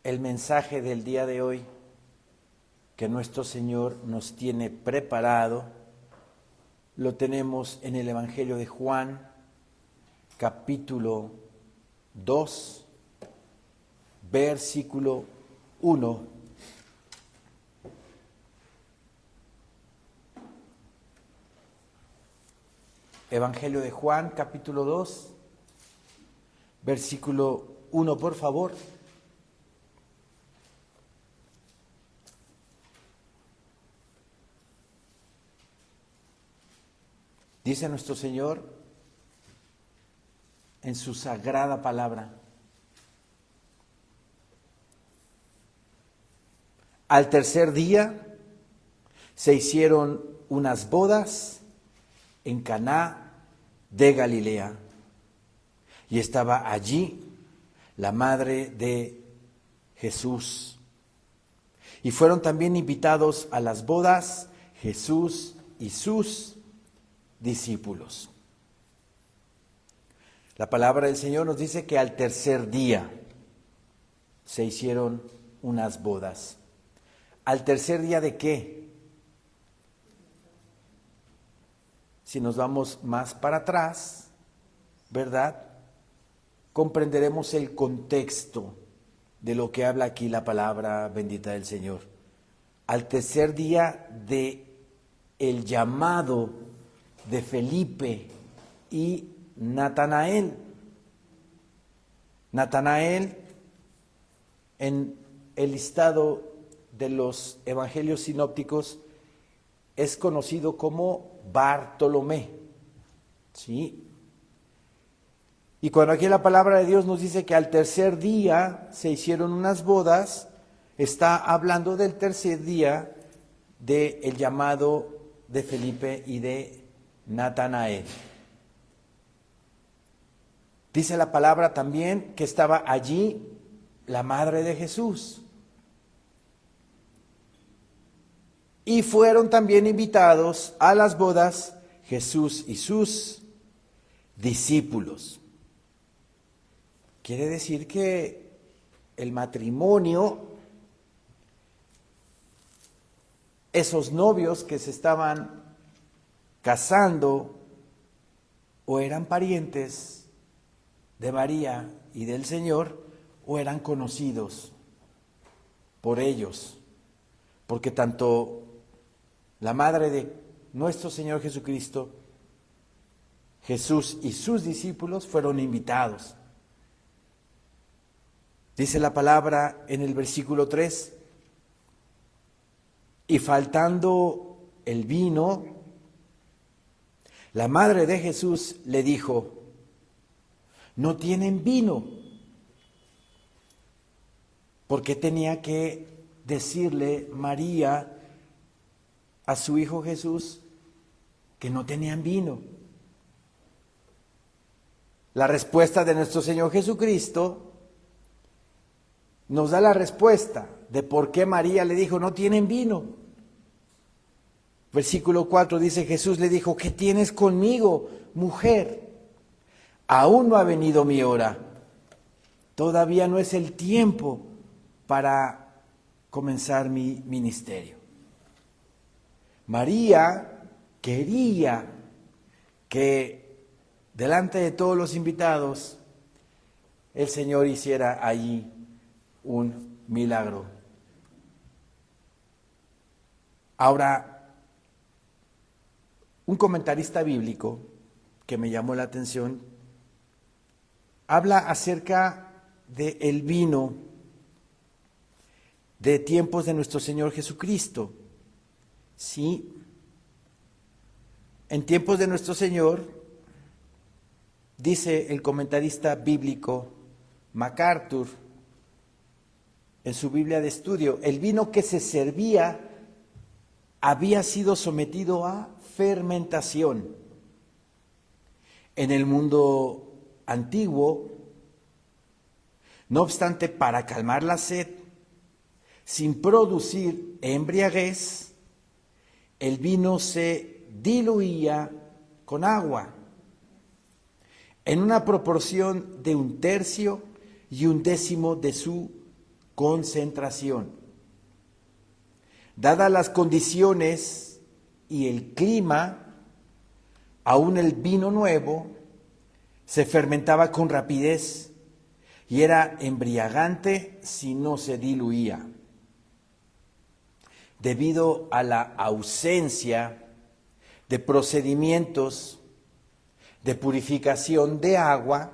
el mensaje del día de hoy que nuestro Señor nos tiene preparado lo tenemos en el Evangelio de Juan, capítulo 2, versículo 1. Evangelio de Juan, capítulo 2, versículo 1, por favor. Dice nuestro Señor en su sagrada palabra: al tercer día se hicieron unas bodas en Caná de Galilea, y estaba allí la madre de Jesús. Y fueron también invitados a las bodas Jesús y sus discípulos. La palabra del Señor nos dice que al tercer día se hicieron unas bodas. ¿Al tercer día de qué? Si nos vamos más para atrás, ¿verdad? Comprenderemos el contexto de lo que habla aquí la palabra bendita del Señor. Al tercer día de el llamado de Felipe y Natanael. Natanael, en el listado de los evangelios sinópticos, es conocido como Bartolomé, ¿sí? Y cuando aquí la palabra de Dios nos dice que al tercer día se hicieron unas bodas, está hablando del tercer día del llamado de Felipe y de Natanael. Dice la palabra también que estaba allí la madre de Jesús. Y fueron también invitados a las bodas Jesús y sus discípulos. Quiere decir que el matrimonio, esos novios que se estaban casando, o eran parientes de María y del Señor, o eran conocidos por ellos, porque tanto la madre de nuestro Señor Jesucristo, Jesús y sus discípulos fueron invitados. Dice la palabra en el versículo 3, y faltando el vino, la madre de Jesús le dijo: no tienen vino. Porque tenía que decirle María a su hijo Jesús que no tenían vino. La respuesta de nuestro Señor Jesucristo nos da la respuesta de por qué María le dijo: no tienen vino. Versículo 4 dice: Jesús le dijo: ¿qué tienes conmigo, mujer? Aún no ha venido mi hora. Todavía no es el tiempo para comenzar mi ministerio. María quería que delante de todos los invitados el Señor hiciera allí un milagro. Ahora, un comentarista bíblico que me llamó la atención habla acerca del vino de tiempos de nuestro Señor Jesucristo. Sí, en tiempos de nuestro Señor, dice el comentarista bíblico MacArthur en su Biblia de estudio, el vino que se servía había sido sometido a fermentación. En el mundo antiguo, no obstante, para calmar la sed, sin producir embriaguez, el vino se diluía con agua en una proporción de 1/3 y 1/10 de su concentración. Dadas las condiciones y el clima, aún el vino nuevo se fermentaba con rapidez y era embriagante si no se diluía. Debido a la ausencia de procedimientos de purificación de agua,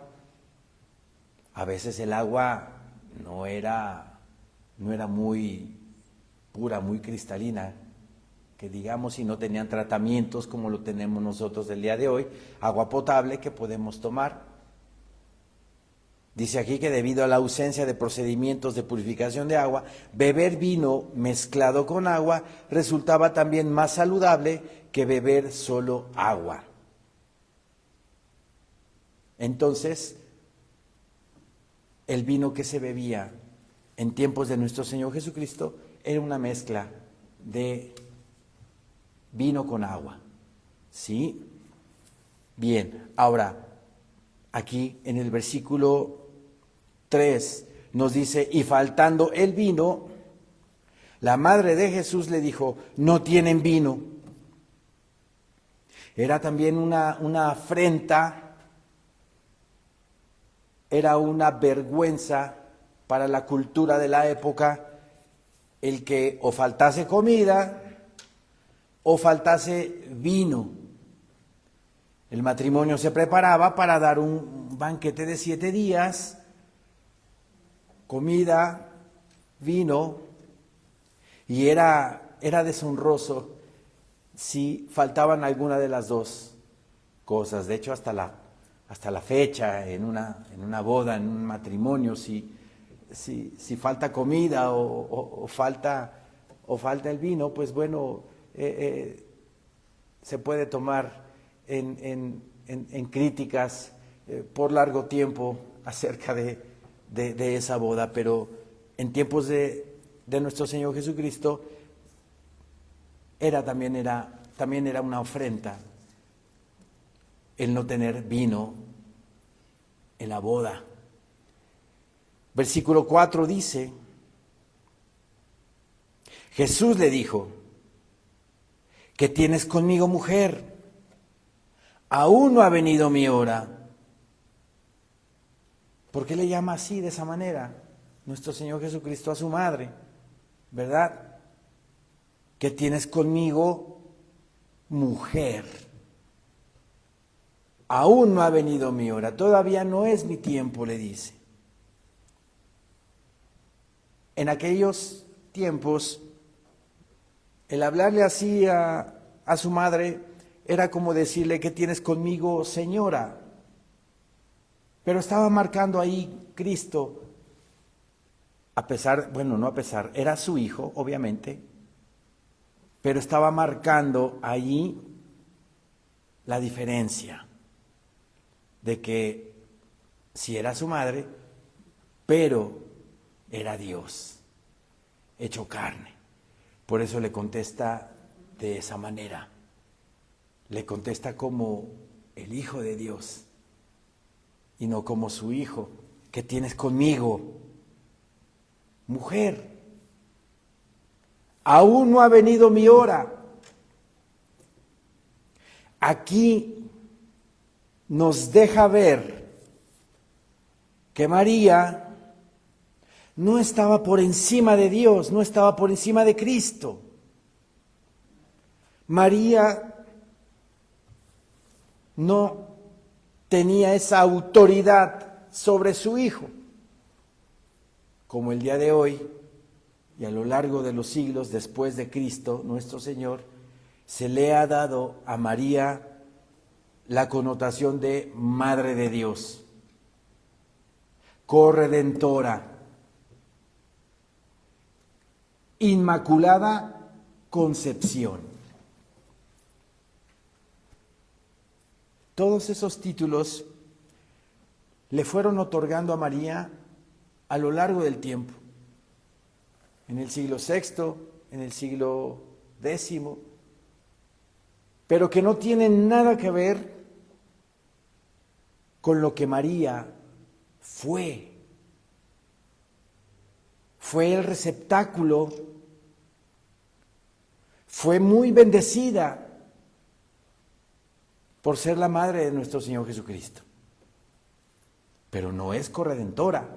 a veces el agua no era muy pura, muy cristalina, que digamos, y no tenían tratamientos como lo tenemos nosotros el día de hoy, agua potable que podemos tomar. Dice aquí que debido a la ausencia de procedimientos de purificación de agua, beber vino mezclado con agua resultaba también más saludable que beber solo agua. Entonces, el vino que se bebía en tiempos de nuestro Señor Jesucristo era una mezcla de vino con agua. ¿Sí? Bien, ahora, aquí en el versículo 3 nos dice, y faltando el vino, la madre de Jesús le dijo, no tienen vino. Era también una afrenta, era una vergüenza para la cultura de la época el que o faltase comida o faltase vino. El matrimonio se preparaba para dar un banquete de 7 días, comida, vino, y era deshonroso si faltaban alguna de las dos cosas. De hecho, hasta la fecha, en una boda, en un matrimonio, si falta comida o falta el vino, pues bueno, se puede tomar en críticas por largo tiempo acerca de esa boda, pero en tiempos de nuestro Señor Jesucristo también era una ofrenda el no tener vino en la boda. Versículo 4 dice, Jesús le dijo, ¿qué tienes conmigo, mujer? Aún no ha venido mi hora. ¿Por qué le llama así, de esa manera, nuestro Señor Jesucristo a su madre? ¿Verdad? ¿Qué tienes conmigo, mujer? Aún no ha venido mi hora, todavía no es mi tiempo, le dice. En aquellos tiempos, el hablarle así a su madre era como decirle, ¿qué tienes conmigo, señora? Pero estaba marcando ahí Cristo, era su hijo, obviamente, pero estaba marcando allí la diferencia de que sí era su madre, pero era Dios, hecho carne. Por eso le contesta de esa manera. Le contesta como el Hijo de Dios y no como su hijo. ¿Qué tienes conmigo, mujer? Aún no ha venido mi hora. Aquí nos deja ver que María no estaba por encima de Dios, no estaba por encima de Cristo. María no tenía esa autoridad sobre su hijo, como el día de hoy y a lo largo de los siglos después de Cristo, nuestro Señor, se le ha dado a María la connotación de Madre de Dios, corredentora, Inmaculada Concepción. Todos esos títulos le fueron otorgando a María a lo largo del tiempo, en el siglo VI, en el siglo X, pero que no tienen nada que ver con lo que María fue fue el receptáculo, fue muy bendecida por ser la madre de nuestro Señor Jesucristo. Pero no es corredentora.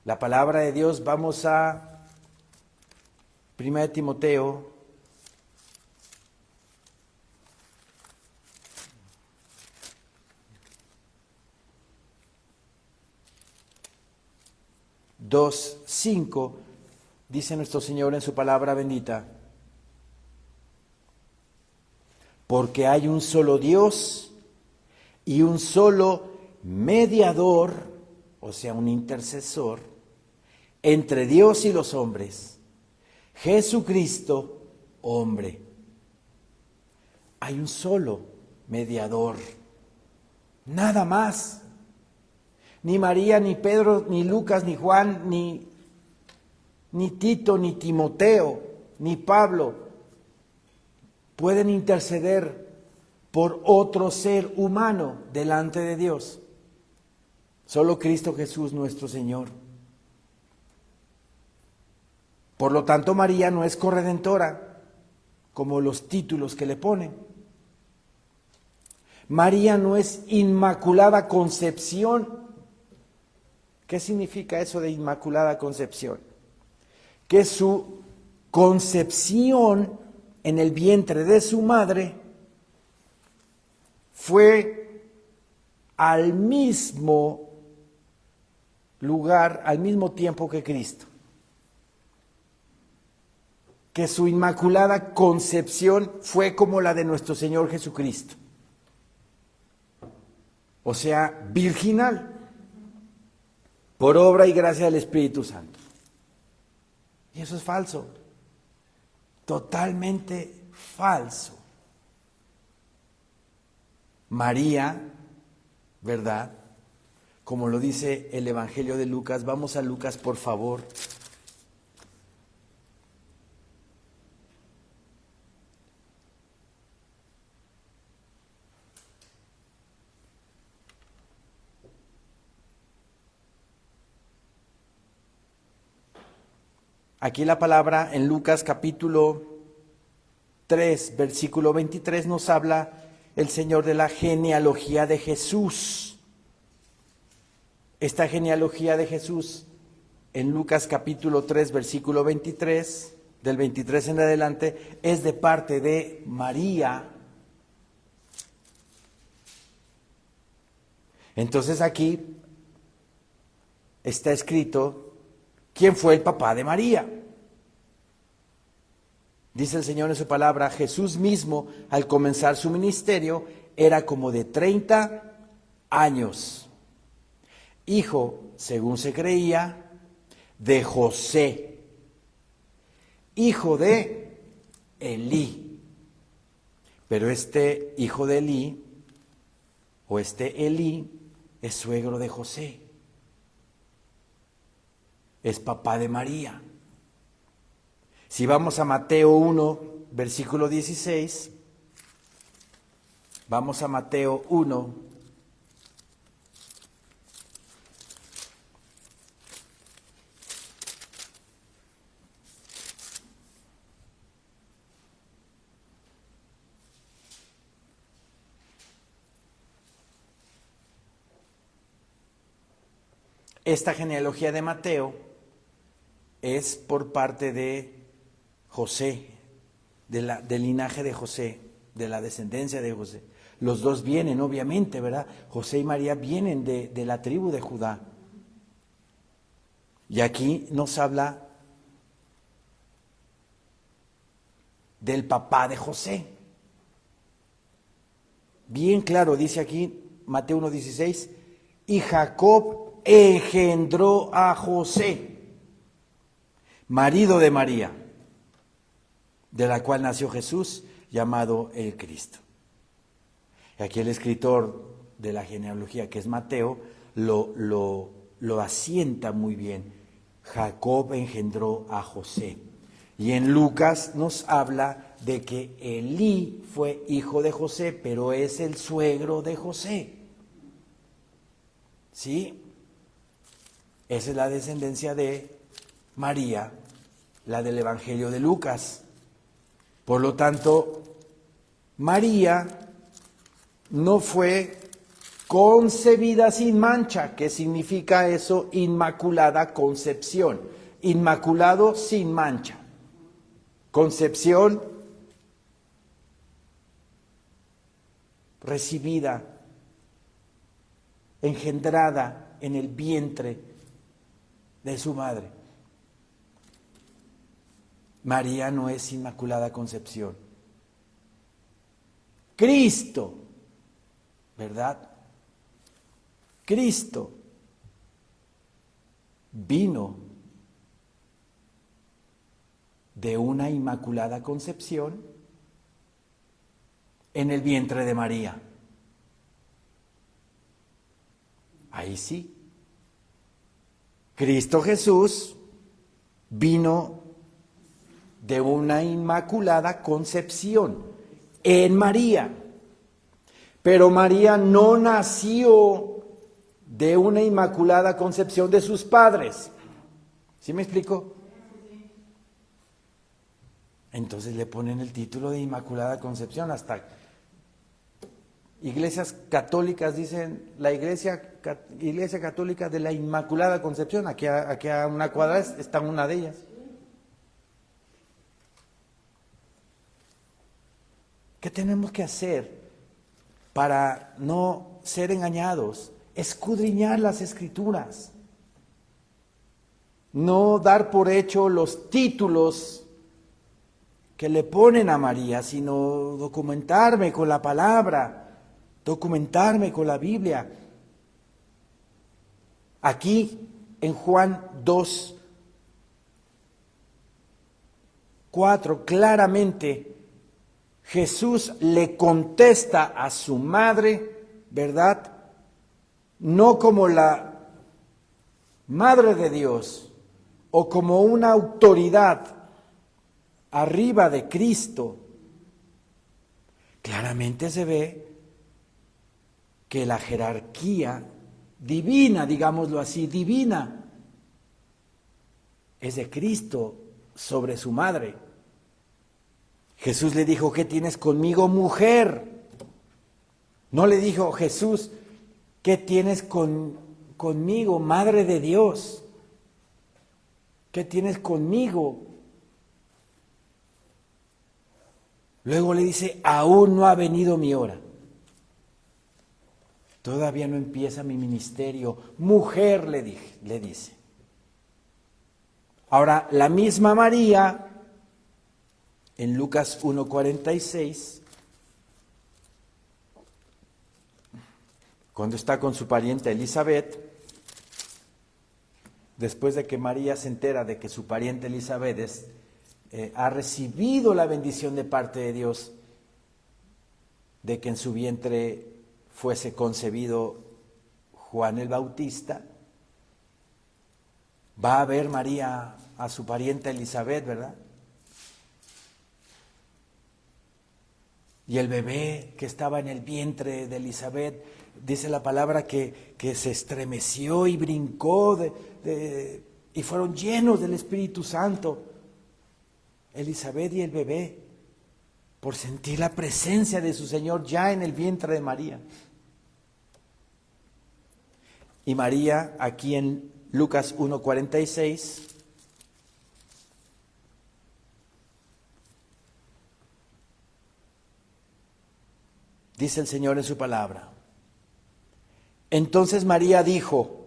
La palabra de Dios, vamos a 1 Timoteo 2:5, dice nuestro Señor en su palabra bendita: porque hay un solo Dios y un solo mediador, o sea, un intercesor, entre Dios y los hombres, Jesucristo, hombre. Hay un solo mediador, nada más. Ni María, ni Pedro, ni Lucas, ni Juan, ni Tito, ni Timoteo, ni Pablo pueden interceder por otro ser humano delante de Dios. Solo Cristo Jesús nuestro Señor. Por lo tanto, María no es corredentora, como los títulos que le ponen. María no es Inmaculada Concepción. ¿Qué significa eso de Inmaculada Concepción? Que su concepción en el vientre de su madre fue al mismo lugar, al mismo tiempo que Cristo. Que su Inmaculada Concepción fue como la de nuestro Señor Jesucristo. O sea, virginal, por obra y gracia del Espíritu Santo. Y eso es falso, totalmente falso. María, ¿verdad? Como lo dice el Evangelio de Lucas, vamos a Lucas, por favor. Aquí la palabra en Lucas capítulo 3, versículo 23 nos habla el Señor de la genealogía de Jesús. Esta genealogía de Jesús en Lucas capítulo 3, versículo 23, del 23 en adelante, es de parte de María. Entonces aquí está escrito quién fue el papá de María. Dice el Señor en su palabra: Jesús mismo, al comenzar su ministerio, era como de 30 años, hijo, según se creía, de José, hijo de Elí. Pero este hijo de Elí, o este Elí, es suegro de José, es papá de María. Si vamos a Mateo 1, versículo 16, vamos a Mateo 1, esta genealogía de Mateo es por parte de José, del linaje de José, de la descendencia de José. Los dos vienen, obviamente, ¿verdad? José y María vienen de la tribu de Judá. Y aquí nos habla del papá de José. Bien claro, dice aquí Mateo 1:16, y Jacob engendró a José, marido de María, de la cual nació Jesús, llamado el Cristo. Y aquí el escritor de la genealogía, que es Mateo, lo asienta muy bien. Jacob engendró a José. Y en Lucas nos habla de que Elí fue hijo de José, pero es el suegro de José. ¿Sí? Esa es la descendencia de María, la del Evangelio de Lucas. Por lo tanto, María no fue concebida sin mancha. ¿Qué significa eso? Inmaculada concepción. Inmaculado sin mancha. Concepción recibida, engendrada en el vientre de su madre. María no es inmaculada concepción. Cristo, ¿verdad? Cristo vino de una inmaculada concepción en el vientre de María. Ahí sí. Cristo Jesús vino de una inmaculada concepción en María. Pero María no nació de una inmaculada concepción de sus padres. ¿Sí me explico? Entonces le ponen el título de Inmaculada Concepción. Hasta iglesias católicas dicen la iglesia católica de la Inmaculada Concepción. Aquí a una cuadra está una de ellas. ¿Qué tenemos que hacer para no ser engañados? Escudriñar las Escrituras. No dar por hecho los títulos que le ponen a María, sino documentarme con la palabra, documentarme con la Biblia. Aquí en Juan 2:4 claramente Jesús le contesta a su madre, ¿verdad? No como la Madre de Dios o como una autoridad arriba de Cristo. Claramente se ve que la jerarquía divina, digámoslo así, divina, es de Cristo sobre su madre. Jesús le dijo, ¿qué tienes conmigo, mujer? No le dijo, Jesús, ¿qué tienes conmigo, Madre de Dios? ¿Qué tienes conmigo? Luego le dice, aún no ha venido mi hora. Todavía no empieza mi ministerio. Mujer, le dice. Ahora, la misma María, en Lucas 1:46, cuando está con su pariente Elizabeth, después de que María se entera de que su pariente Elizabeth ha recibido la bendición de parte de Dios, de que en su vientre fuese concebido Juan el Bautista, va a ver María a su pariente Elizabeth, ¿verdad? Y el bebé que estaba en el vientre de Elizabeth, dice la palabra que se estremeció y brincó y fueron llenos del Espíritu Santo, Elizabeth y el bebé, por sentir la presencia de su Señor ya en el vientre de María. Y María, aquí en Lucas 1:46, dice el Señor en su palabra. Entonces María dijo,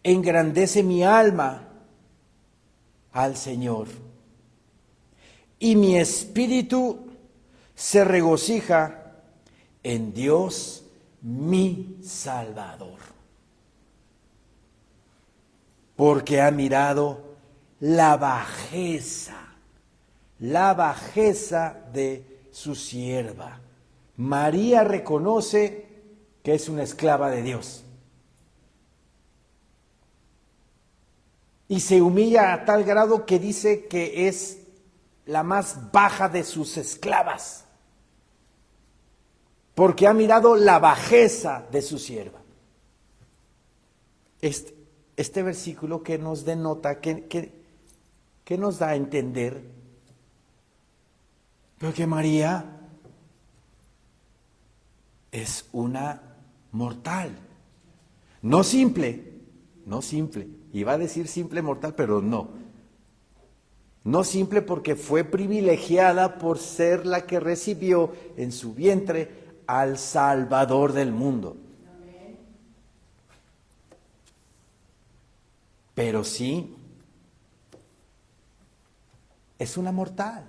engrandece mi alma al Señor, y mi espíritu se regocija en Dios mi Salvador, porque ha mirado la bajeza de su sierva. María reconoce que es una esclava de Dios. Y se humilla a tal grado que dice que es la más baja de sus esclavas, porque ha mirado la bajeza de su sierva. este versículo que nos denota, que nos da a entender, pero que María es una mortal, no simple, iba a decir simple mortal, pero no simple porque fue privilegiada por ser la que recibió en su vientre al Salvador del mundo. Pero sí, es una mortal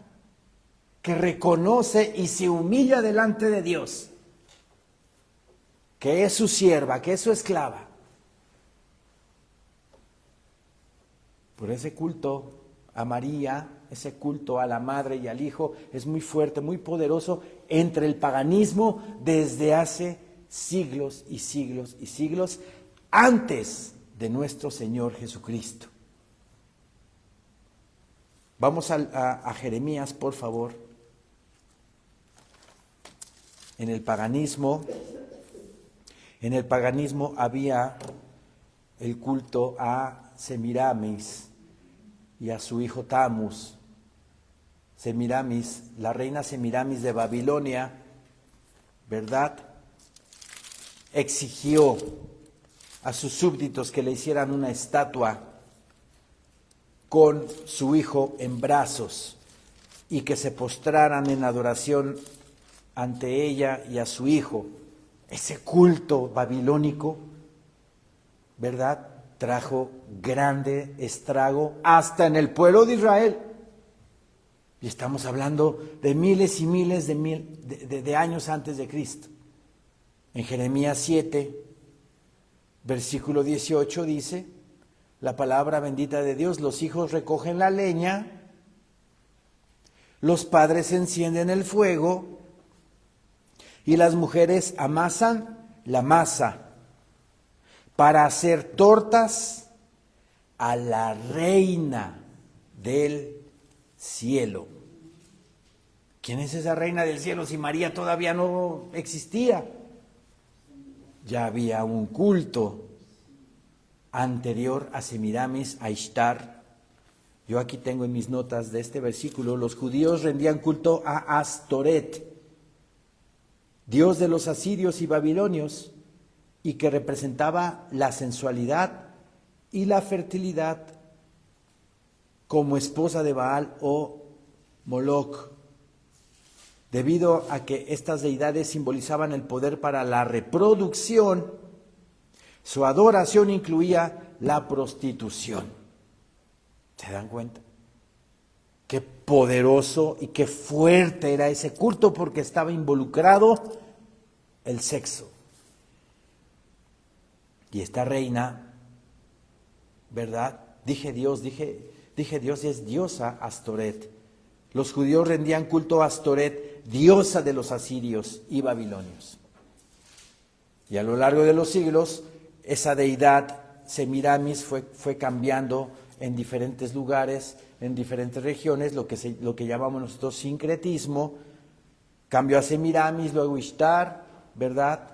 que reconoce y se humilla delante de Dios, que es su sierva, que es su esclava. Por ese culto a María, ese culto a la Madre y al Hijo es muy fuerte, muy poderoso entre el paganismo desde hace siglos y siglos y siglos antes de nuestro Señor Jesucristo. Vamos a Jeremías, por favor. En el paganismo había el culto a Semiramis y a su hijo Tamus. Semiramis, la reina Semiramis de Babilonia, ¿verdad?, exigió a sus súbditos que le hicieran una estatua con su hijo en brazos y que se postraran en adoración ante ella y a su hijo. Ese culto babilónico, ¿verdad?, trajo grande estrago hasta en el pueblo de Israel. Y estamos hablando de miles y miles de años antes de Cristo. En Jeremías 7, versículo 18 dice, la palabra bendita de Dios: los hijos recogen la leña, los padres encienden el fuego y las mujeres amasan la masa para hacer tortas a la reina del cielo. ¿Quién es esa reina del cielo si María todavía no existía? Ya había un culto anterior a Semiramis, a Ishtar. Yo aquí tengo en mis notas de este versículo: los judíos rendían culto a Astoret, dios de los asirios y babilonios, y que representaba la sensualidad y la fertilidad como esposa de Baal o Moloch. Debido a que estas deidades simbolizaban el poder para la reproducción, su adoración incluía la prostitución. ¿Se dan cuenta? Qué poderoso y qué fuerte era ese culto, porque estaba involucrado el sexo. Y esta reina, ¿verdad? Dije Dios, es diosa Astoret. Los judíos rendían culto a Astoret, diosa de los asirios y babilonios. Y a lo largo de los siglos, esa deidad Semiramis fue cambiando en diferentes lugares, en diferentes regiones, lo que llamamos nosotros sincretismo. Cambió a Semiramis, luego Ishtar, ¿verdad?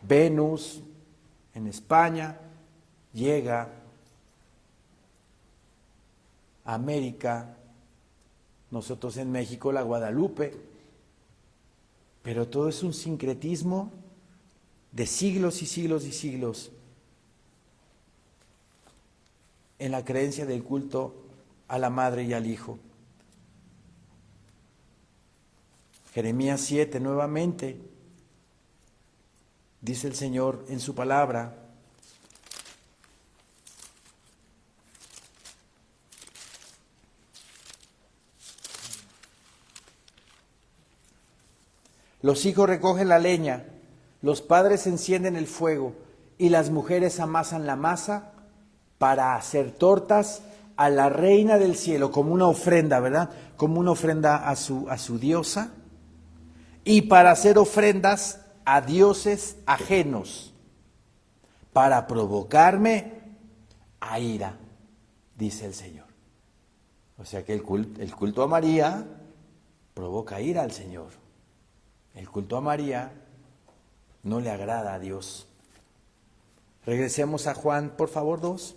Venus en España, llega a América, nosotros en México la Guadalupe, pero todo es un sincretismo de siglos y siglos y siglos en la creencia del culto a la Madre y al Hijo. Jeremías 7, nuevamente, dice el Señor en su palabra: los hijos recogen la leña, los padres encienden el fuego y las mujeres amasan la masa para hacer tortas a la reina del cielo, como una ofrenda, ¿verdad? Como una ofrenda a su diosa, y para hacer ofrendas a dioses ajenos, para provocarme a ira, dice el Señor. O sea que el culto a María provoca ira al Señor. El culto a María no le agrada a Dios. Regresemos a Juan, por favor, 2.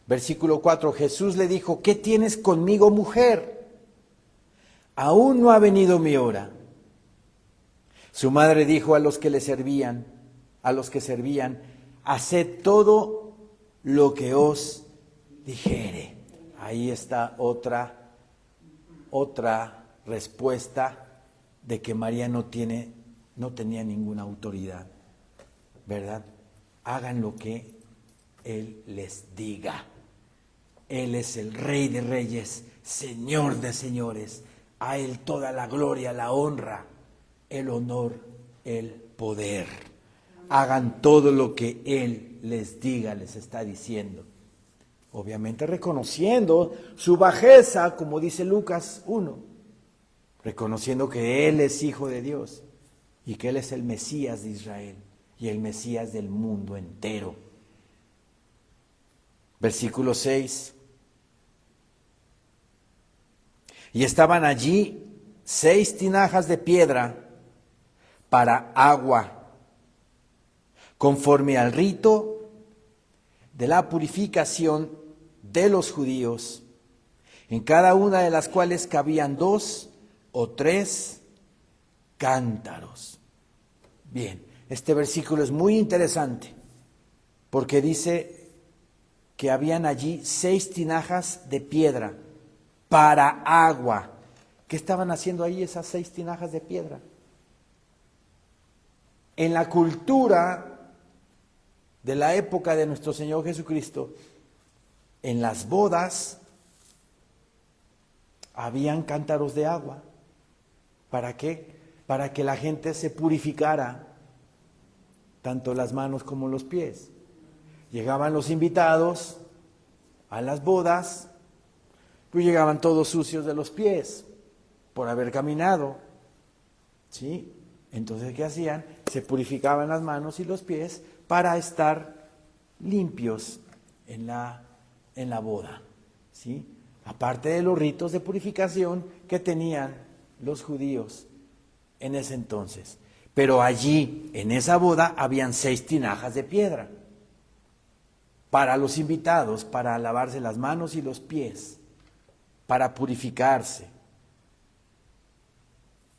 Versículo 4, Jesús le dijo, ¿qué tienes conmigo, mujer? Aún no ha venido mi hora. Su madre dijo a los que le servían, haced todo lo que os dijere. Ahí está otra respuesta de que María no tenía ninguna autoridad, ¿verdad? Hagan lo que Él les diga. Él es el Rey de Reyes, Señor de Señores. A Él toda la gloria, la honra, el honor, el poder. Hagan todo lo que Él les diga, les está diciendo. Obviamente reconociendo su bajeza, como dice Lucas 1. Reconociendo que Él es Hijo de Dios y que Él es el Mesías de Israel y el Mesías del mundo entero. Versículo 6. Y estaban allí 6 tinajas de piedra para agua, conforme al rito de la purificación de los judíos, en cada una de las cuales cabían 2 o 3 cántaros. Bien, este versículo es muy interesante, porque dice que habían allí 6 tinajas de piedra para agua. ¿Qué estaban haciendo ahí esas 6 tinajas de piedra? En la cultura de la época de nuestro Señor Jesucristo, en las bodas habían cántaros de agua. ¿Para qué? Para que la gente se purificara, tanto las manos como los pies. Llegaban los invitados a las bodas, pues llegaban todos sucios de los pies por haber caminado, ¿sí? Entonces, ¿qué hacían? Se purificaban las manos y los pies para estar limpios en la boda, ¿sí? Aparte de los ritos de purificación que tenían los judíos en ese entonces. Pero allí, en esa boda, habían 6 tinajas de piedra para los invitados, para lavarse las manos y los pies, para purificarse.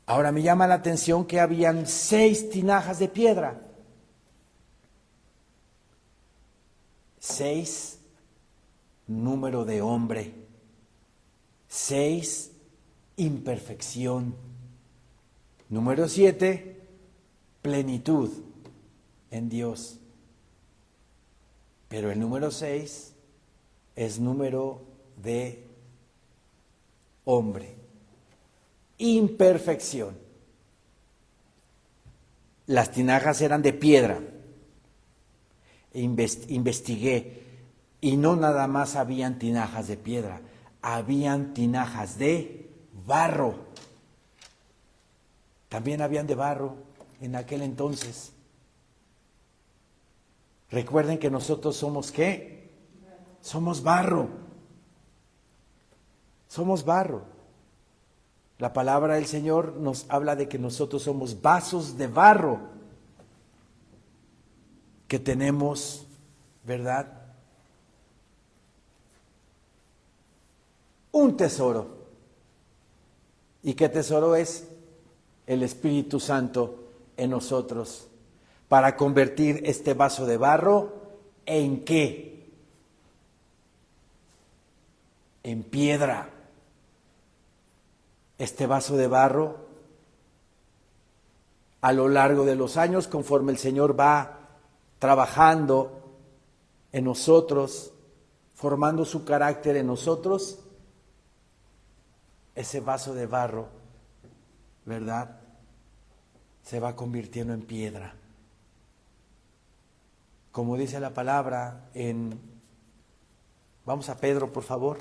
Ahora me llama la atención que habían 6 tinajas de piedra. 6, número de hombre. 6, imperfección. Número 7, plenitud en Dios. Pero el número 6 es número de hombre. Imperfección. Las tinajas eran de piedra. Investigué y no nada más habían tinajas de piedra, habían tinajas de barro. También habían de barro en aquel entonces. Recuerden que nosotros somos ¿qué? Somos barro. Somos barro. La palabra del Señor nos habla de que nosotros somos vasos de barro, que tenemos, ¿verdad?, un tesoro. ¿Y qué tesoro es? El Espíritu Santo en nosotros, para convertir este vaso de barro ¿en qué? En piedra. Este vaso de barro, a lo largo de los años, conforme el Señor va trabajando en nosotros, formando su carácter en nosotros, ese vaso de barro, ¿verdad?, se va convirtiendo en piedra. Como dice la palabra vamos a Pedro, por favor.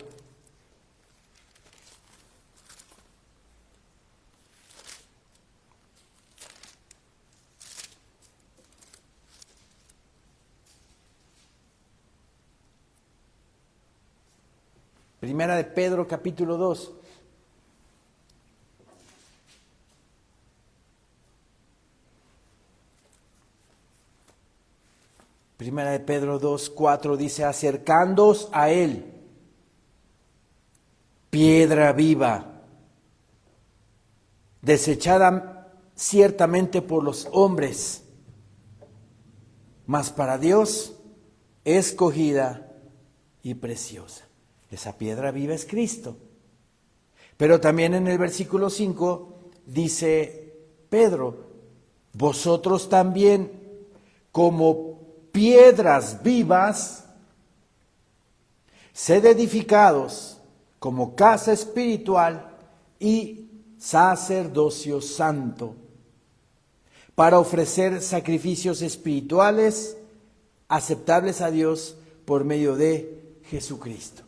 Primera de Pedro, capítulo 2. Primera de Pedro 2:4 dice, acercándoos a Él, piedra viva, desechada ciertamente por los hombres, mas para Dios escogida y preciosa. Esa piedra viva es Cristo. Pero también en el versículo 5 dice Pedro, vosotros también como piedras vivas, sed edificados como casa espiritual y sacerdocio santo, para ofrecer sacrificios espirituales aceptables a Dios por medio de Jesucristo.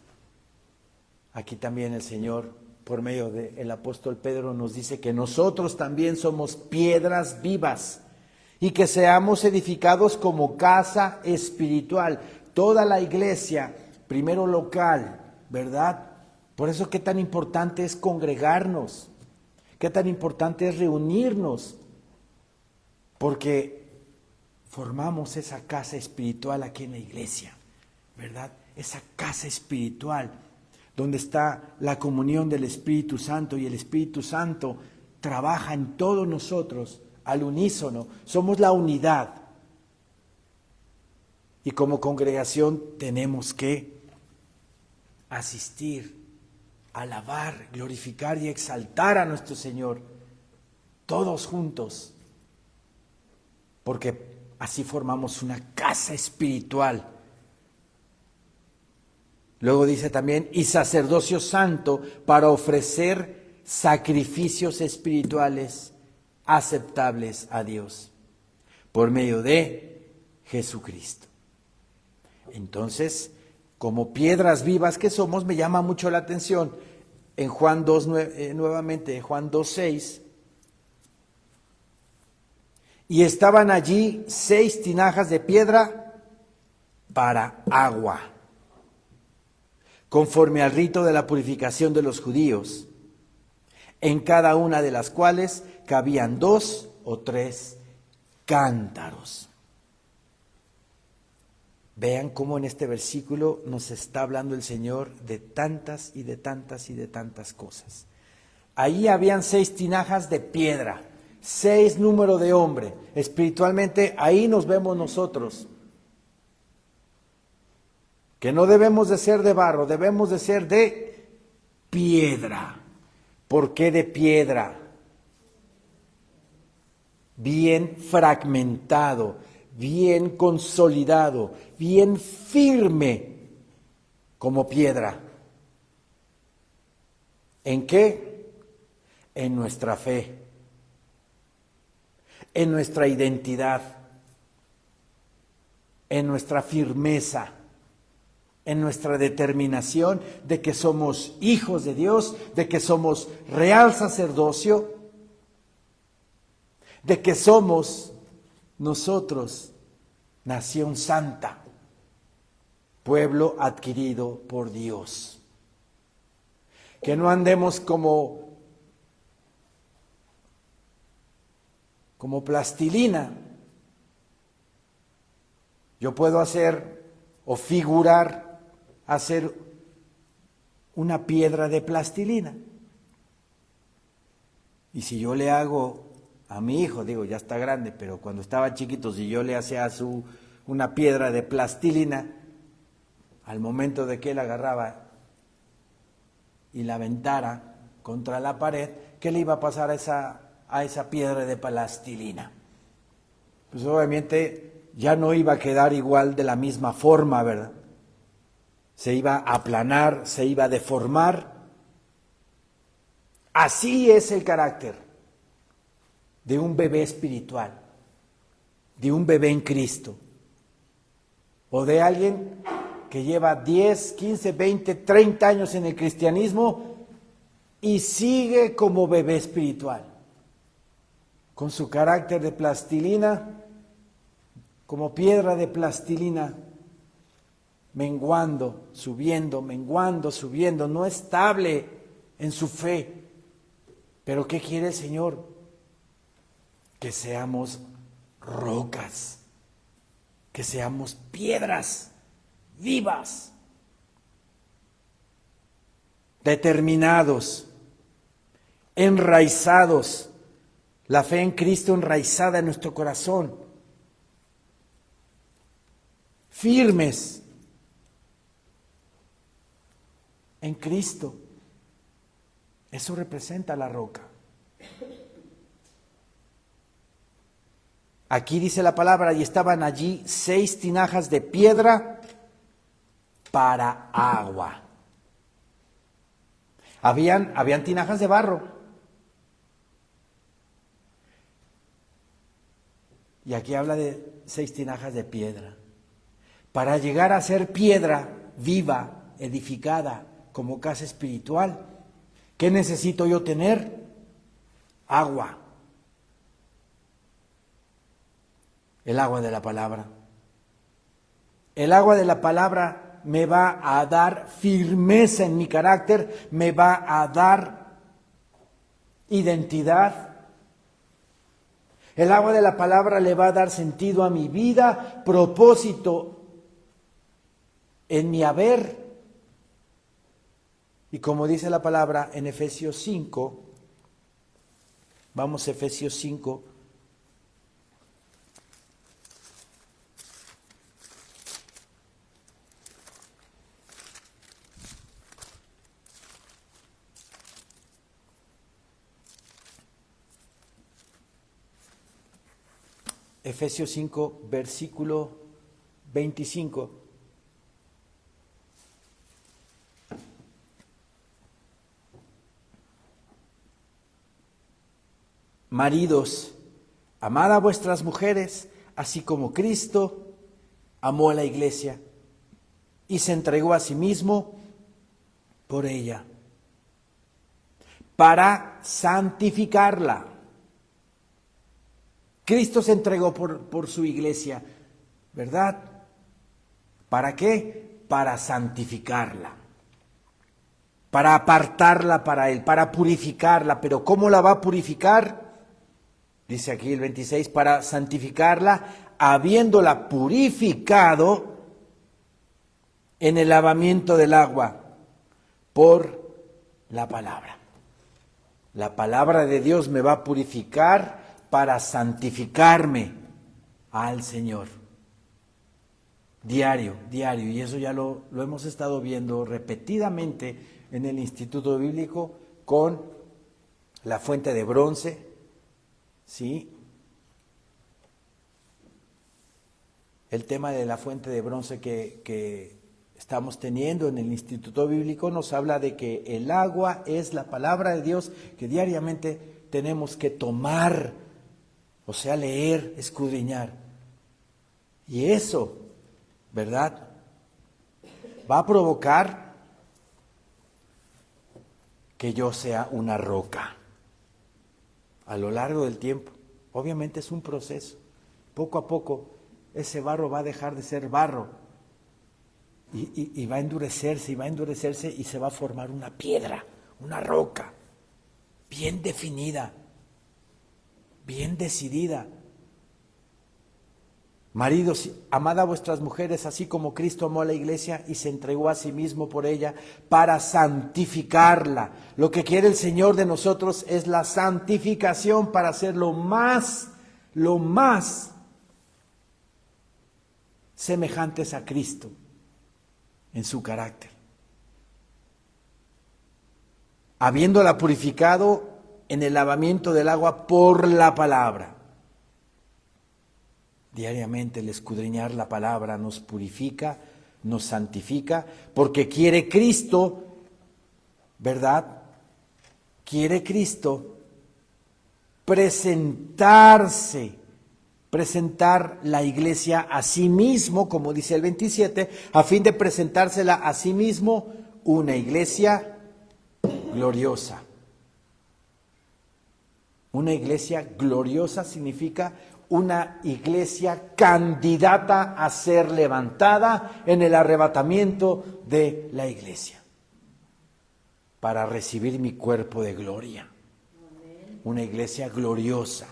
Aquí también el Señor, por medio del apóstol Pedro, nos dice que nosotros también somos piedras vivas y que seamos edificados como casa espiritual. Toda la iglesia, primero local, ¿verdad? Por eso qué tan importante es congregarnos, qué tan importante es reunirnos, porque formamos esa casa espiritual aquí en la iglesia, ¿verdad? Esa casa espiritual donde está la comunión del Espíritu Santo, y el Espíritu Santo trabaja en todos nosotros al unísono. Somos la unidad. Y como congregación tenemos que asistir, alabar, glorificar y exaltar a nuestro Señor, todos juntos, porque así formamos una casa espiritual. Luego dice también, y sacerdocio santo, para ofrecer sacrificios espirituales aceptables a Dios, por medio de Jesucristo. Entonces, como piedras vivas que somos, me llama mucho la atención en Juan 2, nuevamente Juan 2:6, y estaban allí 6 tinajas de piedra para agua, conforme al rito de la purificación de los judíos, en cada una de las cuales cabían 2 o 3 cántaros. Vean cómo en este versículo nos está hablando el Señor de tantas y de tantas y de tantas cosas. Ahí habían 6 tinajas de piedra, 6 número de hombre. Espiritualmente ahí nos vemos nosotros, que no debemos de ser de barro, debemos de ser de piedra. ¿Por qué de piedra? Bien fragmentado, bien consolidado, bien firme como piedra. ¿En qué? En nuestra fe, en nuestra identidad, en nuestra firmeza, en nuestra determinación de que somos hijos de Dios, de que somos real sacerdocio, de que somos nosotros nación santa, pueblo adquirido por Dios. Que no andemos como plastilina. Yo puedo hacer o figurar, hacer una piedra de plastilina. Y si yo le hago a mi hijo, digo, ya está grande, pero cuando estaba chiquito, si yo le hacía una piedra de plastilina, al momento de que él agarraba y la aventara contra la pared, ¿qué le iba a pasar a esa piedra de plastilina? Pues obviamente ya no iba a quedar igual de la misma forma, ¿verdad? Se iba a aplanar, se iba a deformar. Así es el carácter de un bebé espiritual, de un bebé en Cristo, o de alguien que lleva 10, 15, 20, 30 años en el cristianismo y sigue como bebé espiritual, con su carácter de plastilina, como piedra de plastilina, menguando, subiendo, no estable en su fe. Pero ¿qué quiere el Señor? Que seamos rocas, que seamos piedras vivas, determinados, enraizados, la fe en Cristo enraizada en nuestro corazón, firmes en Cristo. Eso representa la roca. Aquí dice la palabra, y estaban allí 6 tinajas de piedra para agua. Habían tinajas de barro. Y aquí habla de 6 tinajas de piedra. Para llegar a ser piedra viva, edificada, como casa espiritual, ¿qué necesito yo tener? Agua. El agua de la palabra. El agua de la palabra me va a dar firmeza en mi carácter, me va a dar identidad. El agua de la palabra le va a dar sentido a mi vida, propósito en mi haber. Y como dice la palabra en Efesios 5, vamos a Efesios 5, Efesios 5, versículo 25. Maridos, amad a vuestras mujeres, así como Cristo amó a la iglesia y se entregó a sí mismo por ella, para santificarla. Cristo se entregó por su iglesia, ¿verdad? ¿Para qué? Para santificarla, para apartarla para Él, para purificarla. ¿Pero cómo la va a purificar? Dice aquí el 26, para santificarla, habiéndola purificado en el lavamiento del agua por la palabra. La palabra de Dios me va a purificar para santificarme al Señor. Diario, y eso ya lo hemos estado viendo repetidamente en el Instituto Bíblico con la fuente de bronce, ¿sí? El tema de la fuente de bronce que estamos teniendo en el Instituto Bíblico nos habla de que el agua es la palabra de Dios que diariamente tenemos que tomar, o sea, leer, escudriñar. Y eso, ¿verdad?, va a provocar que yo sea una roca a lo largo del tiempo. Obviamente es un proceso. Poco a poco ese barro va a dejar de ser barro y va a endurecerse y se va a formar una piedra, una roca bien definida, bien decidida. Maridos, amad a vuestras mujeres, así como Cristo amó a la iglesia y se entregó a sí mismo por ella para santificarla. Lo que quiere el Señor de nosotros es la santificación para ser lo más semejantes a Cristo en su carácter. Habiéndola purificado en el lavamiento del agua por la palabra. Diariamente el escudriñar la palabra nos purifica, nos santifica, porque quiere Cristo, ¿verdad? Quiere Cristo presentar la iglesia a sí mismo, como dice el 27, a fin de presentársela a sí mismo una iglesia gloriosa. Una iglesia gloriosa significa una iglesia candidata a ser levantada en el arrebatamiento de la iglesia para recibir mi cuerpo de gloria. Una iglesia gloriosa.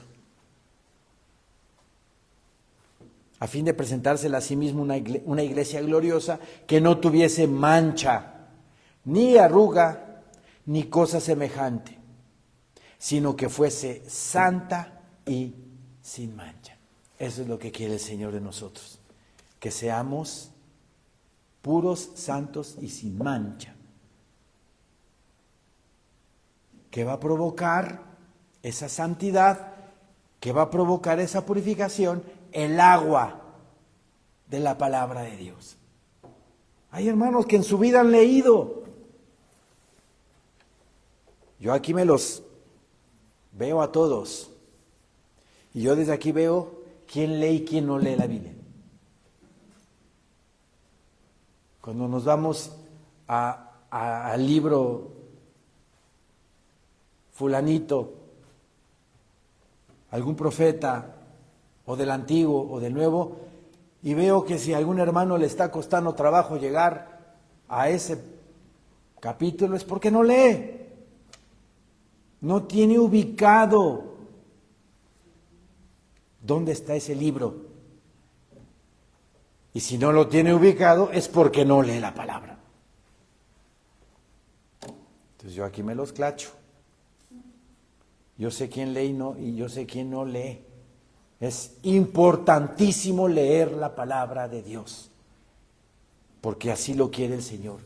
a fin de presentársela a sí mismo una iglesia gloriosa que no tuviese mancha, ni arruga, ni cosa semejante, sino que fuese santa y sin mancha. Eso es lo que quiere el Señor de nosotros, que seamos puros, santos y sin mancha. ¿Qué va a provocar esa santidad? ¿Qué va a provocar esa purificación? El agua de la palabra de Dios. Hay hermanos que en su vida han leído. Yo aquí me los veo a todos. Y yo desde aquí veo quién lee y quién no lee la Biblia. Cuando nos vamos al libro fulanito, algún profeta, o del Antiguo o del Nuevo, y veo que si a algún hermano le está costando trabajo llegar a ese capítulo es porque no lee, no tiene ubicado dónde está ese libro. Y si no lo tiene ubicado es porque no lee la palabra. Entonces yo aquí me los clacho. Yo sé quién lee y yo sé quién no lee. Es importantísimo leer la palabra de Dios, porque así lo quiere el Señor,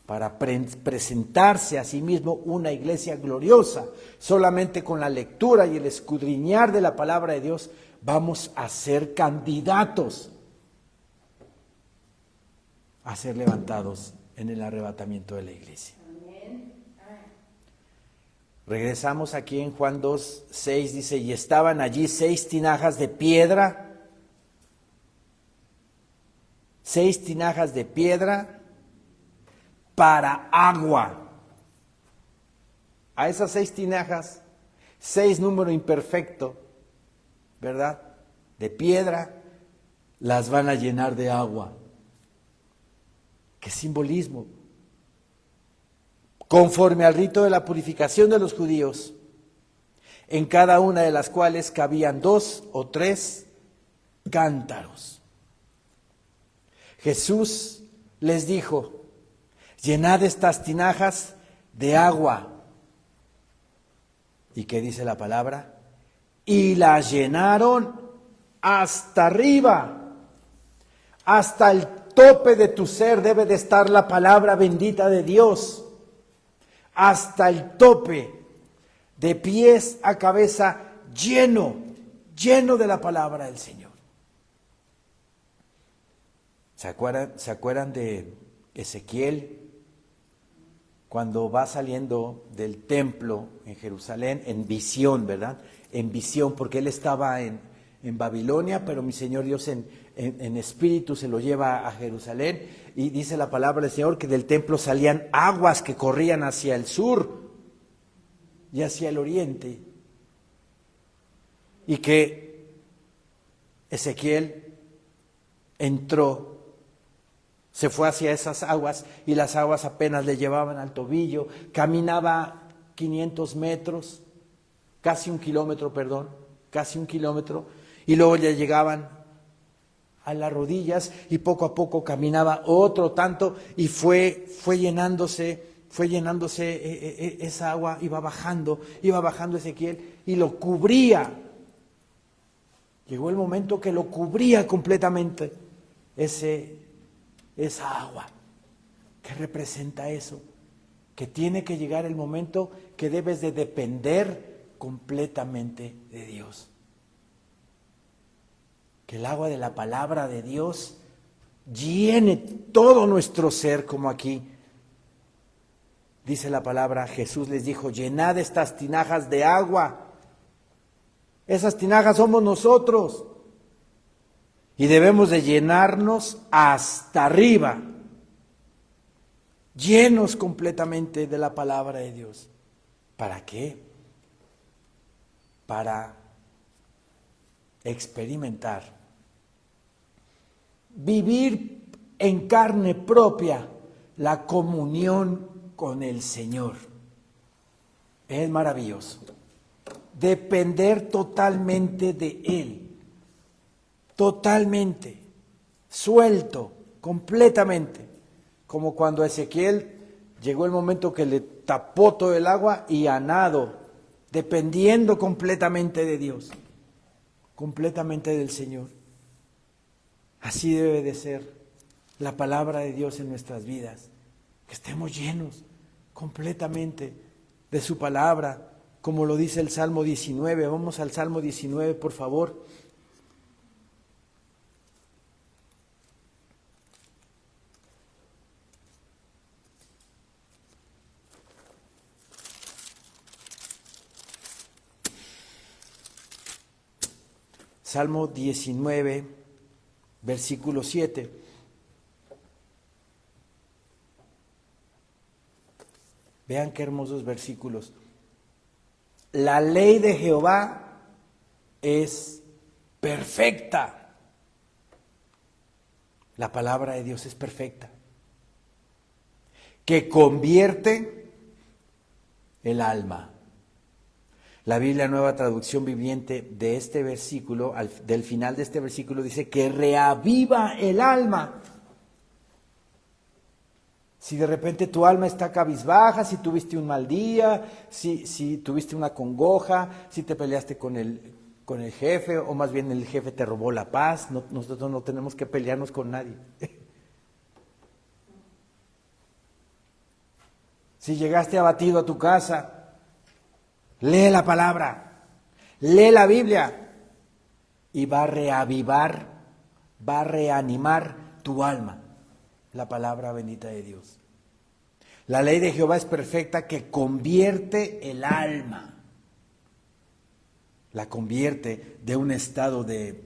para presentarse a sí mismo una iglesia gloriosa. Solamente con la lectura y el escudriñar de la palabra de Dios vamos a ser candidatos a ser levantados en el arrebatamiento de la iglesia. Regresamos aquí en Juan 2:6, dice, y estaban allí 6 tinajas de piedra, 6 tinajas de piedra para agua. A esas 6 tinajas, 6 número imperfecto, ¿verdad? De piedra, las van a llenar de agua. ¿Qué simbolismo? Conforme al rito de la purificación de los judíos, en cada una de las cuales cabían 2 o 3 cántaros. Jesús les dijo, llenad estas tinajas de agua. ¿Y qué dice la palabra? Y las llenaron hasta arriba, hasta el tope de tu ser debe de estar la palabra bendita de Dios. Hasta el tope, de pies a cabeza, lleno de la palabra del Señor. ¿Se acuerdan de Ezequiel? Cuando va saliendo del templo en Jerusalén, en visión, ¿verdad? En visión, porque él estaba en Babilonia, pero mi Señor Dios en espíritu se lo lleva a Jerusalén, y dice la palabra del Señor que del templo salían aguas que corrían hacia el sur y hacia el oriente, y que Ezequiel entró, se fue hacia esas aguas, y las aguas apenas le llevaban al tobillo, caminaba 500 metros, casi un kilómetro, y luego ya llegaban a las rodillas, y poco a poco caminaba otro tanto, y fue llenándose esa agua, iba bajando Ezequiel, y lo cubría. Llegó el momento que lo cubría completamente esa agua. ¿Qué representa eso? Que tiene que llegar el momento que debes de depender completamente de Dios. Que el agua de la palabra de Dios llene todo nuestro ser, como aquí dice la palabra. Jesús les dijo, llenad estas tinajas de agua. Esas tinajas somos nosotros. Y debemos de llenarnos hasta arriba, llenos completamente de la palabra de Dios. ¿Para qué? Para experimentar, vivir en carne propia la comunión con el Señor. Es maravilloso. Depender totalmente de Él. totalmente, suelto, completamente, como cuando a Ezequiel llegó el momento que le tapó todo el agua y a nado, dependiendo completamente de Dios, completamente del Señor. Así debe de ser la palabra de Dios en nuestras vidas, que estemos llenos completamente de su palabra, como lo dice el Salmo 19. Vamos al Salmo 19, por favor. Salmo 19, versículo 7. Vean qué hermosos versículos. La ley de Jehová es perfecta. La palabra de Dios es perfecta, que convierte el alma. La Biblia Nueva Traducción Viviente de este versículo, del final de este versículo, dice que reaviva el alma. Si de repente tu alma está cabizbaja, si tuviste un mal día, si tuviste una congoja, si te peleaste con el jefe, o más bien el jefe te robó la paz, nosotros no tenemos que pelearnos con nadie. Si llegaste abatido a tu casa, lee la palabra, lee la Biblia y va a reavivar, va a reanimar tu alma, la palabra bendita de Dios. La ley de Jehová es perfecta, que convierte el alma. La convierte de un estado de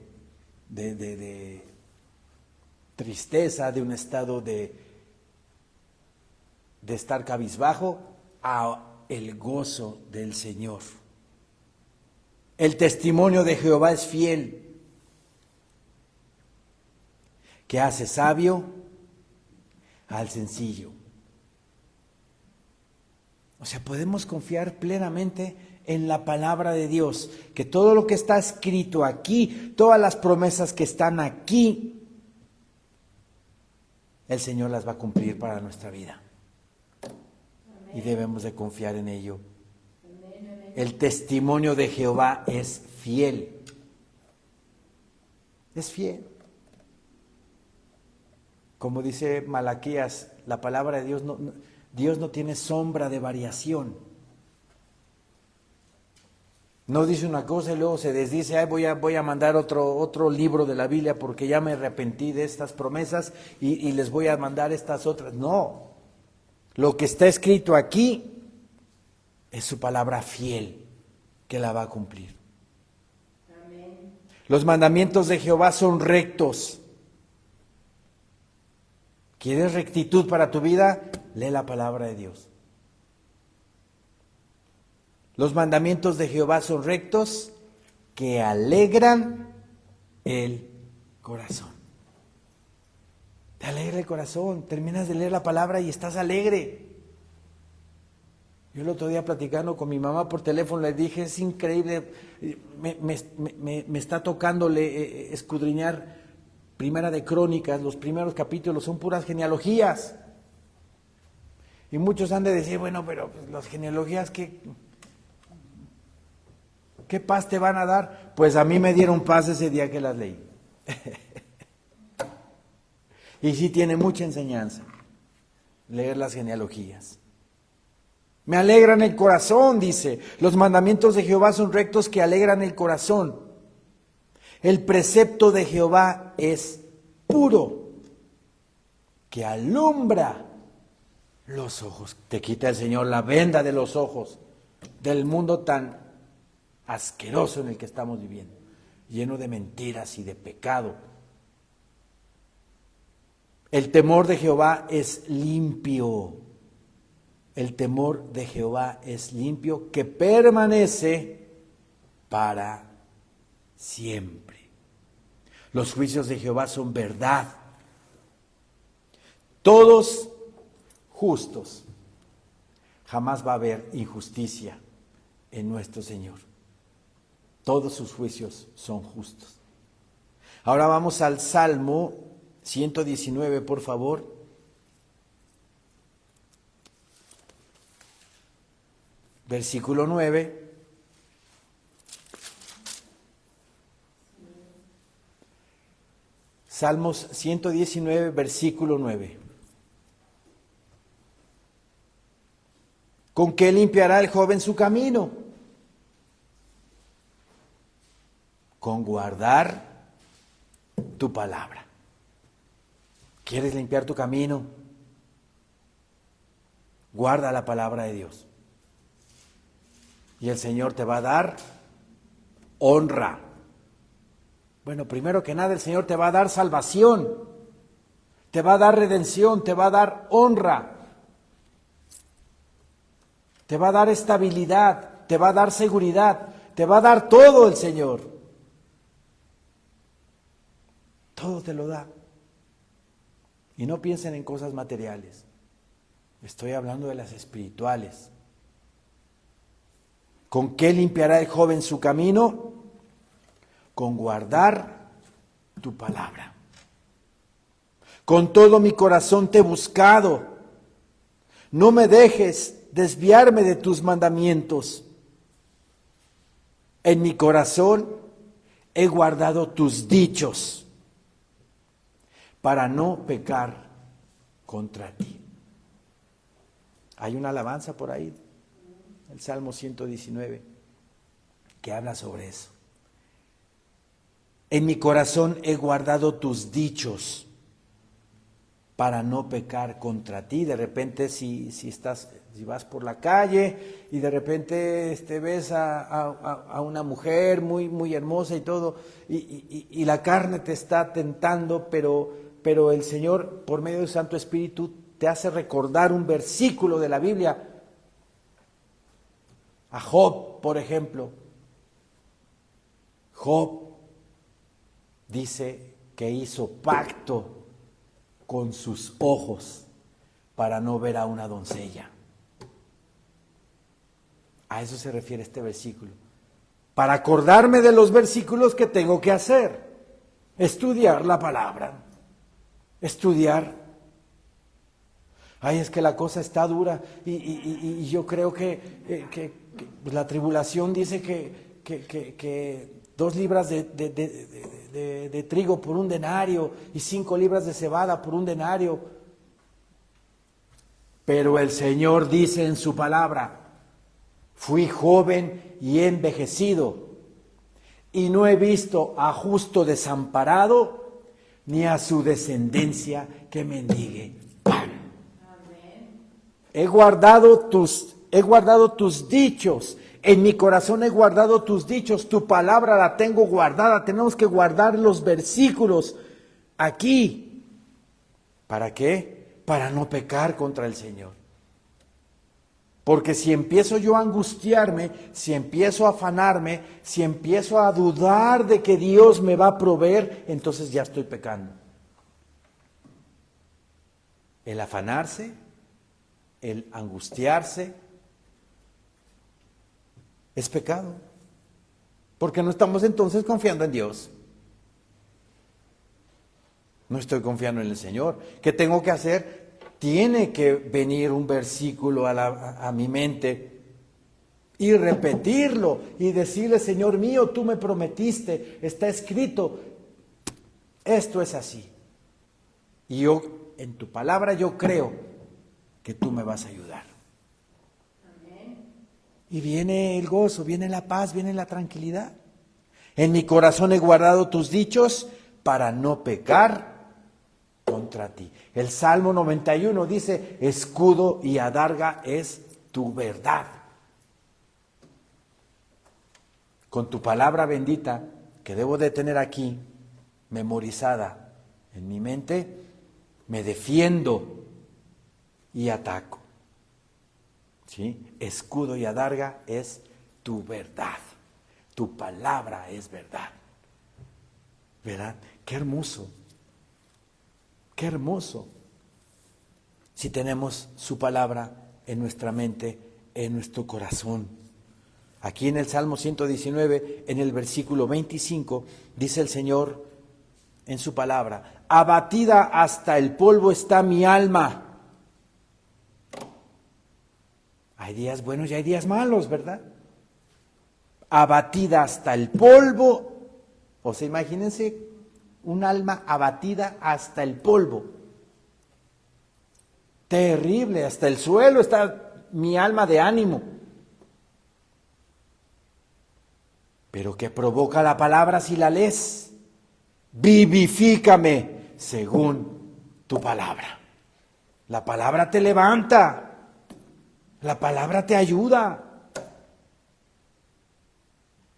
tristeza, de un estado de estar cabizbajo, a el gozo del Señor. El testimonio de Jehová es fiel, que hace sabio al sencillo. O sea, podemos confiar plenamente en la palabra de Dios, que todo lo que está escrito aquí, todas las promesas que están aquí, el Señor las va a cumplir para nuestra vida. Y debemos de confiar en ello. El testimonio de Jehová es fiel. Es fiel. Como dice Malaquías, la palabra de Dios Dios no tiene sombra de variación. No dice una cosa y luego se desdice, ay, voy a mandar otro libro de la Biblia porque ya me arrepentí de estas promesas y les voy a mandar estas otras. No. Lo que está escrito aquí es su palabra fiel, que la va a cumplir. Amén. Los mandamientos de Jehová son rectos. ¿Quieres rectitud para tu vida? Lee la palabra de Dios. Los mandamientos de Jehová son rectos, que alegran el corazón. Te alegra el corazón, terminas de leer la palabra y estás alegre. Yo el otro día platicando con mi mamá por teléfono le dije, es increíble, me está tocándole escudriñar Primera de Crónicas, los primeros capítulos son puras genealogías. Y muchos han de decir, bueno, pero pues, las genealogías, ¿qué paz te van a dar? Pues a mí me dieron paz ese día que las leí. Y sí tiene mucha enseñanza leer las genealogías. Me alegran el corazón, dice. Los mandamientos de Jehová son rectos, que alegran el corazón. El precepto de Jehová es puro, que alumbra los ojos. Te quita el Señor la venda de los ojos del mundo tan asqueroso en el que estamos viviendo, lleno de mentiras y de pecado. El temor de Jehová es limpio. El temor de Jehová es limpio, que permanece para siempre. Los juicios de Jehová son verdad. Todos justos. Jamás va a haber injusticia en nuestro Señor. Todos sus juicios son justos. Ahora vamos al Salmo 119, por favor. Versículo 9. Salmos 119, versículo 9. ¿Con qué limpiará el joven su camino? Con guardar tu palabra. ¿Quieres limpiar tu camino? Guarda la palabra de Dios. Y el Señor te va a dar honra. Bueno, primero que nada, el Señor te va a dar salvación, te va a dar redención, te va a dar honra, te va a dar estabilidad, te va a dar seguridad, te va a dar todo el Señor. Todo te lo da. Y no piensen en cosas materiales. Estoy hablando de las espirituales. ¿Con qué limpiará el joven su camino? Con guardar tu palabra. Con todo mi corazón te he buscado. No me dejes desviarme de tus mandamientos. En mi corazón he guardado tus dichos para no pecar contra ti. Hay una alabanza por ahí, el Salmo 119, que habla sobre eso. En mi corazón he guardado tus dichos para no pecar contra ti. De repente si vas por la calle y de repente ves a una mujer muy hermosa y todo, y la carne te está tentando, pero el Señor, por medio del Santo Espíritu, te hace recordar un versículo de la Biblia. A Job, por ejemplo. Job dice que hizo pacto con sus ojos para no ver a una doncella. A eso se refiere este versículo. Para acordarme de los versículos que tengo que hacer. Estudiar la palabra. Estudiar. Ay, es que la cosa está dura y yo creo que la tribulación dice que 2 libras de trigo por 1 denario y 5 libras de cebada por 1 denario. Pero el Señor dice en su palabra: fui joven y he envejecido, y no he visto a justo desamparado, ni a su descendencia que mendigue pan. He guardado tus dichos. En mi corazón he guardado tus dichos, tu palabra la tengo guardada. Tenemos que guardar los versículos aquí. ¿Para qué? Para no pecar contra el Señor. Porque si empiezo yo a angustiarme, si empiezo a afanarme, si empiezo a dudar de que Dios me va a proveer, entonces ya estoy pecando. El afanarse, el angustiarse, es pecado, porque no estamos entonces confiando en Dios. No estoy confiando en el Señor. ¿Qué tengo que hacer? Tiene que venir un versículo a mi mente y repetirlo y decirle: Señor mío, tú me prometiste, está escrito, esto es así. Y yo, en tu palabra, yo creo que tú me vas a ayudar. Y viene el gozo, viene la paz, viene la tranquilidad. En mi corazón he guardado tus dichos para no pecar contra ti. El Salmo 91 dice: escudo y adarga es tu verdad. Con tu palabra bendita, que debo de tener aquí, memorizada en mi mente, me defiendo y ataco. ¿Sí? Escudo y adarga es tu verdad. Tu palabra es verdad. ¿Verdad? Qué hermoso. Qué hermoso. Si tenemos su palabra en nuestra mente, en nuestro corazón. Aquí en el Salmo 119, en el versículo 25, dice el Señor: en su palabra. Abatida hasta el polvo está mi alma. Hay días buenos y hay días malos, ¿verdad? Abatida hasta el polvo. O sea, imagínense un alma abatida hasta el polvo. Terrible, hasta el suelo está mi alma de ánimo. Pero ¿qué provoca la palabra si la lees? Vivifícame según tu palabra. La palabra te levanta. La palabra te ayuda.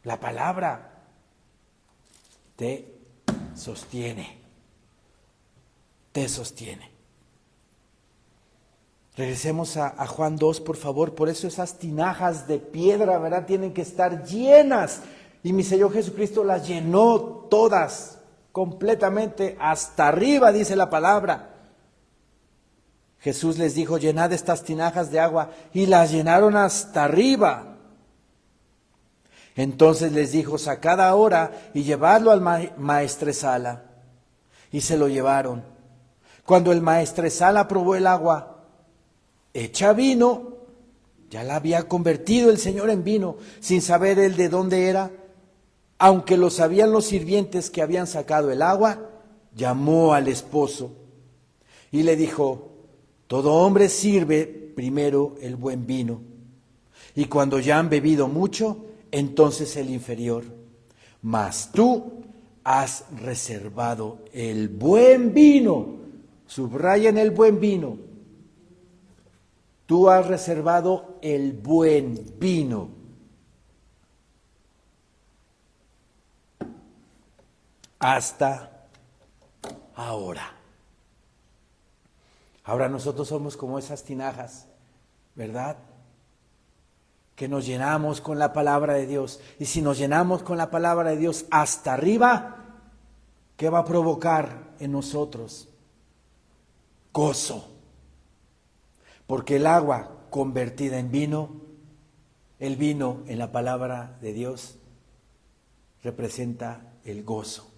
La palabra te sostiene. Te sostiene. Regresemos a Juan 2, por favor. Por eso esas tinajas de piedra, ¿verdad? Tienen que estar llenas. Y mi Señor Jesucristo las llenó todas, completamente, hasta arriba, dice la palabra. Jesús les dijo, llenad estas tinajas de agua, y las llenaron hasta arriba. Entonces les dijo, sacad ahora y llevadlo al maestresala. Y se lo llevaron. Cuando el maestresala probó el agua hecha vino, ya la había convertido el Señor en vino, sin saber él de dónde era, aunque lo sabían los sirvientes que habían sacado el agua, llamó al esposo y le dijo, todo hombre sirve primero el buen vino, y cuando ya han bebido mucho, entonces el inferior. Mas tú has reservado el buen vino. Subrayen el buen vino. Tú has reservado el buen vino. Hasta ahora. Ahora nosotros somos como esas tinajas, ¿verdad? Que nos llenamos con la palabra de Dios. Y si nos llenamos con la palabra de Dios hasta arriba, ¿qué va a provocar en nosotros? Gozo. Porque el agua convertida en vino, el vino en la palabra de Dios, representa el gozo.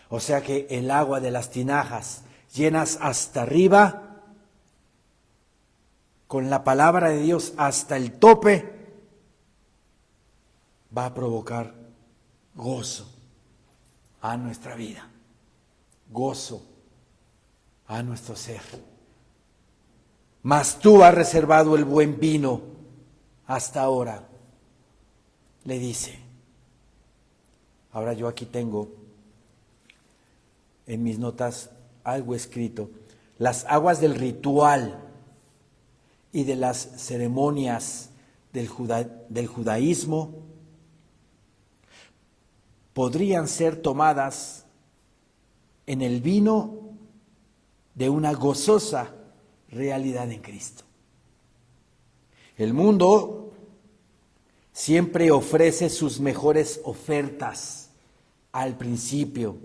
O sea que el agua de las tinajas llenas hasta arriba, con la palabra de Dios hasta el tope, va a provocar gozo a nuestra vida, gozo a nuestro ser. Mas tú has reservado el buen vino hasta ahora, le dice. Ahora yo aquí tengo en mis notas algo escrito. Las aguas del ritual y de las ceremonias del judaísmo podrían ser tomadas en el vino de una gozosa realidad en Cristo. El mundo siempre ofrece sus mejores ofertas al principio.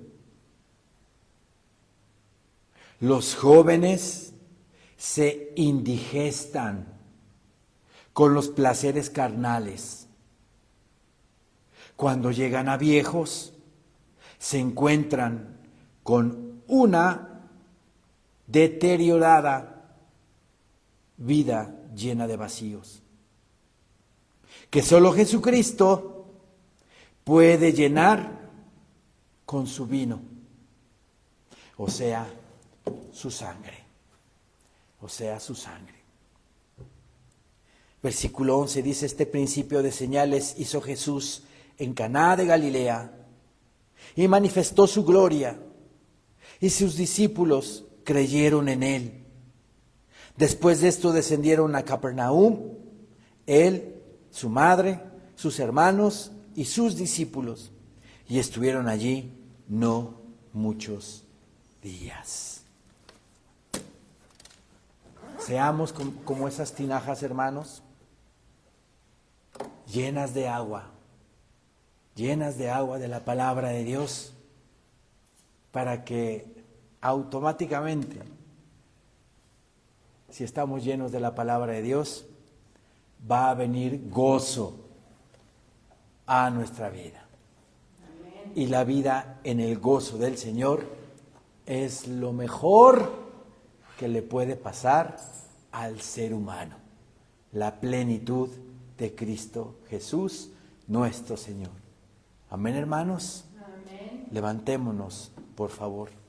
Los jóvenes se indigestan con los placeres carnales. Cuando llegan a viejos, se encuentran con una deteriorada vida llena de vacíos, que solo Jesucristo puede llenar con su vino, o sea, su sangre, Versículo 11 dice, este principio de señales hizo Jesús en Caná de Galilea y manifestó su gloria, y sus discípulos creyeron en él. Después de esto descendieron a Capernaum, él, su madre, sus hermanos y sus discípulos, y estuvieron allí no muchos días. Seamos como esas tinajas, hermanos, llenas de agua de la palabra de Dios, para que automáticamente, si estamos llenos de la palabra de Dios, va a venir gozo a nuestra vida. y la vida en el gozo del Señor es lo mejor que le puede pasar al ser humano. La plenitud de Cristo Jesús, nuestro Señor. Amén, hermanos. Amén. Levantémonos, por favor.